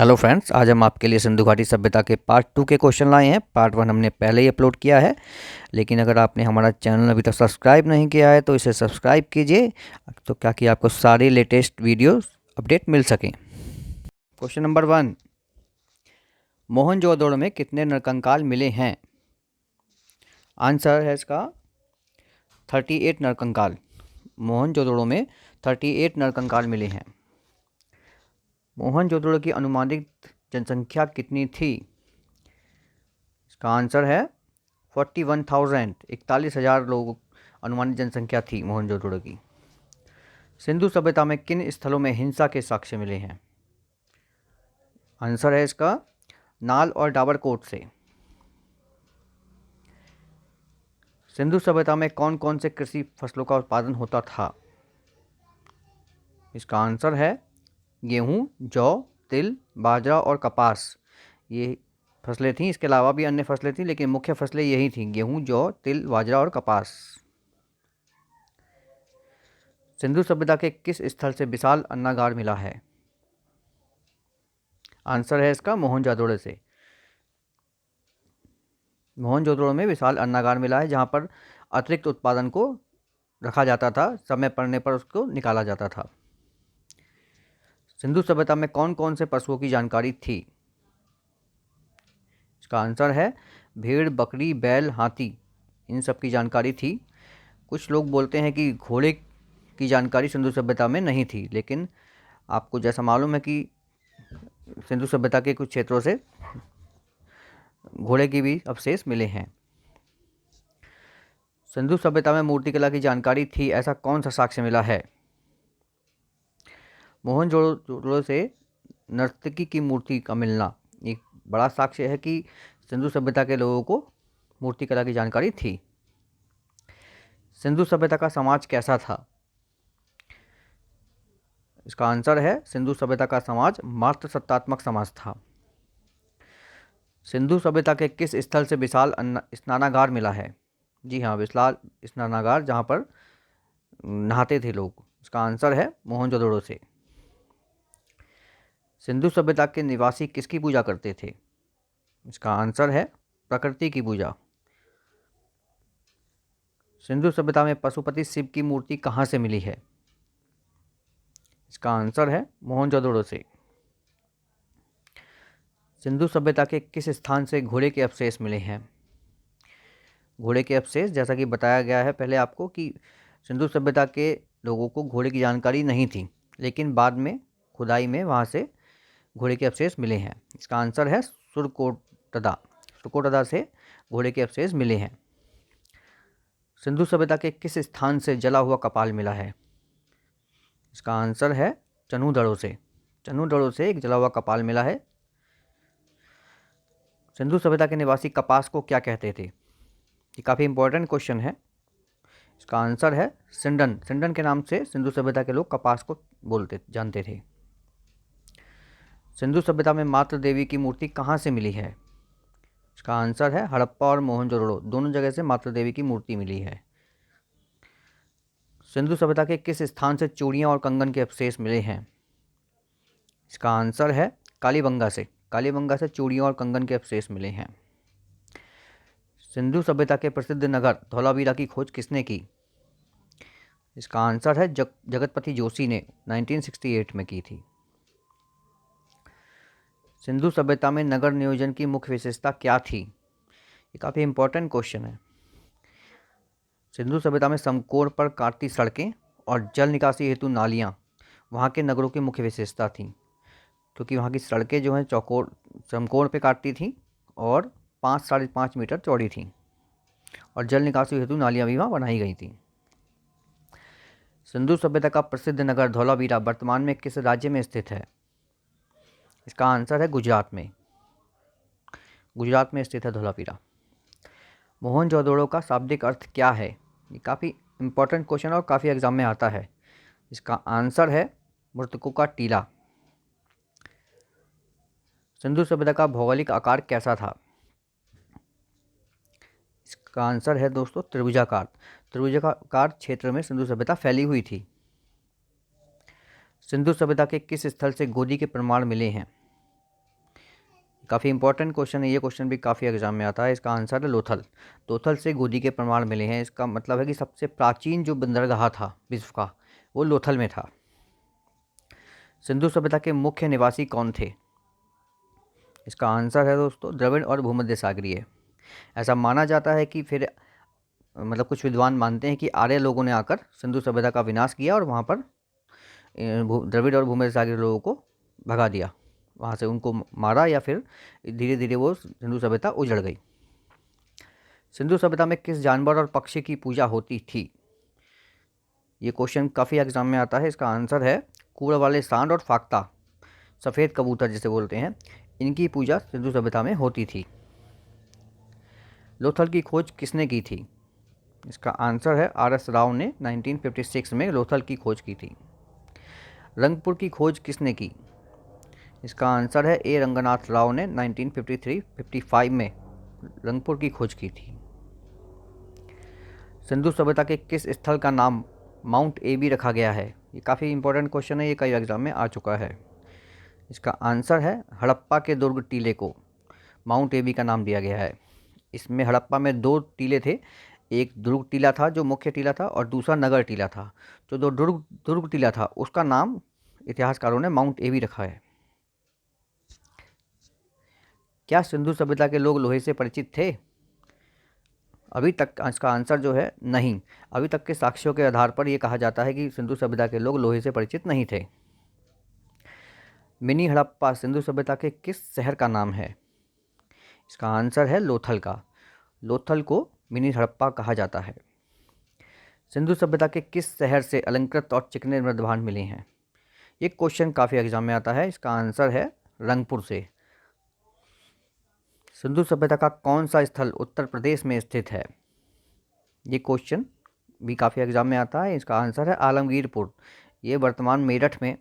Hello friends, आज हम आपके लिए सिंधु घाटी सभ्यता के पार्ट 2 के क्वेश्चन लाए हैं। पार्ट 1 हमने पहले ही अपलोड किया है, लेकिन अगर आपने हमारा चैनल अभी तक सब्सक्राइब नहीं किया है तो इसे सब्सक्राइब कीजिए, तो क्या कि आपको सारे लेटेस्ट वीडियोस अपडेट मिल सकें। क्वेश्चन नंबर 1, मोहनजोदड़ो में कितने नरकंकाल मिले हैं? आंसर है इसका 38 नरकंकाल। मोहनजोदड़ो में 38 नरकंकाल मिले हैं। मोहनजोदड़ो की अनुमानित जनसंख्या कितनी थी? इसका आंसर है 41,000, 41,000 लोग अनुमानित जनसंख्या थी मोहनजोदड़ो की। सिंधु सभ्यता में किन स्थलों में हिंसा के साक्ष्य मिले हैं? आंसर है इसका नाल और डाबरकोट से। सिंधु सभ्यता में कौन कौन से कृषि फसलों का उत्पादन होता था? इसका आंसर है गेहूं, जौ, तिल, बाजरा और कपास। ये फसलें थीं। इसके अलावा भी अन्य फसलें थीं, लेकिन मुख्य फसलें यही थीं: गेहूं, जौ, तिल, बाजरा और कपास। सिंधु सभ्यता के किस स्थल से विशाल अन्नागार मिला है? आंसर है इसका मोहनजोदड़ो से। मोहनजोदड़ो में विशाल अन्नागार मिला है, जहां पर अतिरिक्त उत्पादन को रखा जाता था, समय पड़ने पर उसको निकाला जाता था। सिंधु सभ्यता में कौन कौन से पशुओं की जानकारी थी? इसका आंसर है भेड़, बकरी, बैल, हाथी, इन सब की जानकारी थी। कुछ लोग बोलते हैं कि घोड़े की जानकारी सिंधु सभ्यता में नहीं थी, लेकिन आपको जैसा मालूम है कि सिंधु सभ्यता के कुछ क्षेत्रों से घोड़े की भी अवशेष मिले हैं। सिंधु सभ्यता में मूर्तिकला की जानकारी थी, ऐसा कौन सा साक्ष्य मिला है? मोहनजोदड़ो से नर्तकी की मूर्ति का मिलना एक बड़ा साक्ष्य है कि सिंधु सभ्यता के लोगों को मूर्तिकला की जानकारी थी। सिंधु सभ्यता का समाज कैसा था? इसका आंसर है सिंधु सभ्यता का समाज मातृसत्तात्मक समाज था। सिंधु सभ्यता के किस स्थल से विशाल स्नानागार मिला है? जी हाँ, विशाल स्नानागार, जहाँ पर नहाते थे लोग। इसका आंसर है मोहनजोदड़ो से। सिंधु सभ्यता के निवासी किसकी पूजा करते थे? इसका आंसर है प्रकृति की पूजा। सिंधु सभ्यता में पशुपति शिव की मूर्ति कहाँ से मिली है? इसका आंसर है मोहनजोदड़ो से। सिंधु सभ्यता के किस स्थान से घोड़े के अवशेष मिले हैं? घोड़े के अवशेष, जैसा कि बताया गया है पहले आपको कि सिंधु सभ्यता के लोगों को घोड़े की जानकारी नहीं थी, लेकिन बाद में खुदाई में वहाँ से घोड़े के अवशेष मिले हैं। इसका आंसर है सुरकोटदा। सुरकोटदा से घोड़े के अवशेष मिले हैं। सिंधु सभ्यता के किस स्थान से जला हुआ कपाल मिला है? इसका आंसर है चनूदड़ो से। चनूदड़ो से एक जला हुआ कपाल मिला है। सिंधु सभ्यता के निवासी कपास को क्या कहते थे? ये काफ़ी इंपॉर्टेंट क्वेश्चन है। इसका आंसर है सिंडन। सिंडन के नाम से सिंधु सभ्यता के लोग कपास को जानते थे। सिंधु सभ्यता में मातृ देवी की मूर्ति कहाँ से मिली है? इसका आंसर है हड़प्पा और मोहनजोदड़ो, दोनों जगह से मातृ देवी की मूर्ति मिली है। सिंधु सभ्यता के किस स्थान से चूड़ियाँ और कंगन के अवशेष मिले हैं? इसका आंसर है कालीबंगा से। कालीबंगा से चूड़ियों और कंगन के अवशेष मिले हैं। सिंधु सभ्यता के प्रसिद्ध नगर धौलावीरा की खोज किसने की? इसका आंसर है जगतपति जोशी ने 1968 में की थी। सिंधु सभ्यता में नगर नियोजन की मुख्य विशेषता क्या थी? ये काफ़ी इंपॉर्टेंट क्वेश्चन है। सिंधु सभ्यता में समकोण पर काटती सड़कें और जल निकासी हेतु नालियाँ वहाँ के नगरों की मुख्य विशेषता थी, क्योंकि वहाँ की सड़कें जो हैं समकोण पे काटती थीं और 5-5.5 मीटर चौड़ी थीं, और जल निकासी हेतु नालियाँ भी वहाँ बनाई गई थीं। सिंधु सभ्यता का प्रसिद्ध नगर धौलावीरा वर्तमान में किस राज्य में स्थित है? इसका आंसर है गुजरात में। गुजरात में स्थित है धौलावीरा। मोहनजोदड़ो का शाब्दिक अर्थ क्या है? ये काफ़ी इंपॉर्टेंट क्वेश्चन और काफ़ी एग्जाम में आता है। इसका आंसर है मृतकों का टीला। सिंधु सभ्यता का भौगोलिक आकार कैसा था? इसका आंसर है दोस्तों त्रिभुजाकार। त्रिभुजाकार क्षेत्र में सिंधु सभ्यता फैली हुई थी। सिंधु सभ्यता के किस स्थल से गोदी के प्रमाण मिले हैं? काफ़ी इंपॉर्टेंट क्वेश्चन है, ये क्वेश्चन भी काफ़ी एग्जाम में आता है। इसका आंसर है लोथल। लोथल से गोदी के प्रमाण मिले हैं। इसका मतलब है कि सबसे प्राचीन जो बंदरगाह था विश्व का, वो लोथल में था। सिंधु सभ्यता के मुख्य निवासी कौन थे? इसका आंसर है दोस्तों द्रविड़ और भूमध्य सागरीय। ऐसा माना जाता है कि फिर मतलब कुछ विद्वान मानते हैं कि आर्य लोगों ने आकर सिंधु सभ्यता का विनाश किया और वहाँ पर द्रविड़ और भूमध्य सागरीय लोगों को भगा दिया, वहाँ से उनको मारा, या फिर धीरे धीरे वो सिंधु सभ्यता उजड़ गई। सिंधु सभ्यता में किस जानवर और पक्षी की पूजा होती थी? ये क्वेश्चन काफ़ी एग्जाम में आता है। इसका आंसर है कूड़ वाले सांड और फाख्ता, सफ़ेद कबूतर जिसे बोलते हैं, इनकी पूजा सिंधु सभ्यता में होती थी। लोथल की खोज किसने की थी? इसका आंसर है आर.एस. राव ने 1956 में लोथल की खोज की थी। रंगपुर की खोज किसने की? इसका आंसर है ए. रंगनाथ राव ने 1953-55 में रंगपुर की खोज की थी। सिंधु सभ्यता के किस स्थल का नाम माउंट एबी रखा गया है? ये काफ़ी इंपॉर्टेंट क्वेश्चन है, ये कई एग्जाम में आ चुका है। इसका आंसर है हड़प्पा के दुर्ग टीले को माउंट एबी का नाम दिया गया है। इसमें हड़प्पा में 2 टीले थे, एक दुर्ग टीला था जो मुख्य टीला था, और दूसरा नगर टीला था। जो दुर्ग टीला था उसका नाम इतिहासकारों ने माउंट एबी रखा है। क्या सिंधु सभ्यता के लोग लोहे से परिचित थे? अभी तक इसका आंसर जो है नहीं। अभी तक के साक्ष्यों के आधार पर यह कहा जाता है कि सिंधु सभ्यता के लोग लोहे से परिचित नहीं थे। मिनी हड़प्पा सिंधु सभ्यता के किस शहर का नाम है? इसका आंसर है लोथल का। लोथल को मिनी हड़प्पा कहा जाता है। सिंधु सभ्यता के किस शहर से अलंकृत और चिकने मृदभांड मिले हैं? ये क्वेश्चन काफ़ी एग्जाम में आता है। इसका आंसर है रंगपुर से। सिंधु सभ्यता का कौन सा स्थल उत्तर प्रदेश में स्थित है? ये क्वेश्चन भी काफ़ी एग्जाम में आता है। इसका आंसर है आलमगीरपुर। ये वर्तमान मेरठ में